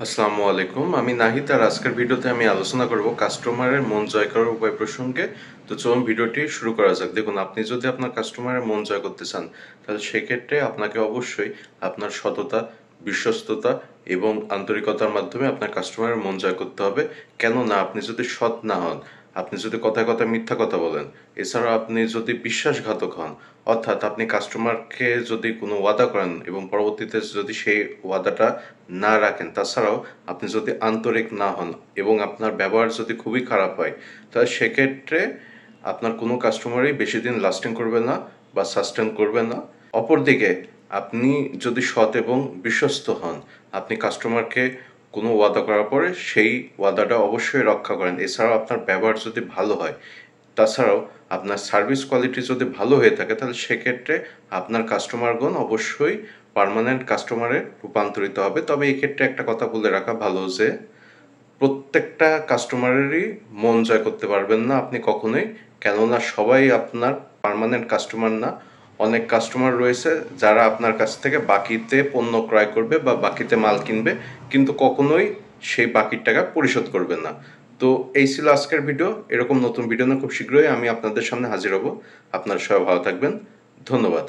আসসালামু আলাইকুম। আমি নাহিদ, আর আজকের ভিডিওতে আমি আলোচনা করব কাস্টমারের মন জয় করার উপায় প্রসঙ্গে। তো চলুন ভিডিওটি শুরু করা যাক। দেখুন, আপনি যদি আপনার কাস্টমারের মন জয় করতে চান, তাহলে সেক্ষেত্রে আপনাকে অবশ্যই আপনার সততা, বিশ্বস্ততা এবং আন্তরিকতার মাধ্যমে আপনার কাস্টমারের মন জয় করতে হবে। কেননা আপনি যদি সৎ না হন, আপনি যদি কথায় কথায় মিথ্যা কথা বলেন, এছাড়াও আপনি যদি বিশ্বাসঘাতক হন, অর্থাৎ আপনি কাস্টমারকে যদি কোনো ওয়াদা করেন এবং পরবর্তীতে যদি সেই ওয়াদাটা না রাখেন, তাছাড়াও আপনি যদি আন্তরিক না হন এবং আপনার ব্যবহার যদি খুবই খারাপ হয়, তাহলে সেক্ষেত্রে আপনার কোনো কাস্টমারই বেশি দিন লাস্টিং করবে না বা সাস্টেন করবে না। অপরদিকে আপনি যদি সৎ এবং বিশ্বস্ত হন, আপনি কাস্টমারকে কোনো ওয়াদা করার পরে সেই ওয়াদাটা অবশ্যই রক্ষা করেন। এছাড়াও আপনার ব্যবহার যদি ভালো হয়, তাছাড়াও আপনার সার্ভিস কোয়ালিটি যদি ভালো হয়ে থাকে, তাহলে সেক্ষেত্রে আপনার কাস্টমারগণ অবশ্যই পার্মানেন্ট কাস্টমারে রূপান্তরিত হবে। তবে এক্ষেত্রে একটা কথা বলে রাখা ভালো যে প্রত্যেকটা কাস্টমারেরই মন জয় করতে পারবেন না আপনি কখনোই, কেননা সবাই আপনার পার্মানেন্ট কাস্টমার না। অনেক কাস্টমার রয়েছে যারা আপনার কাছ থেকে বাকিতে পণ্য ক্রয় করবে বা বাকিতে মাল কিনবে, কিন্তু কখনোই সেই বাকির টাকা পরিশোধ করবে না। তো এই ছিল আজকের ভিডিও। এরকম নতুন ভিডিও নিয়ে খুব শীঘ্রই আমি আপনাদের সামনে হাজির হব। আপনারা সবাই ভালো থাকবেন। ধন্যবাদ।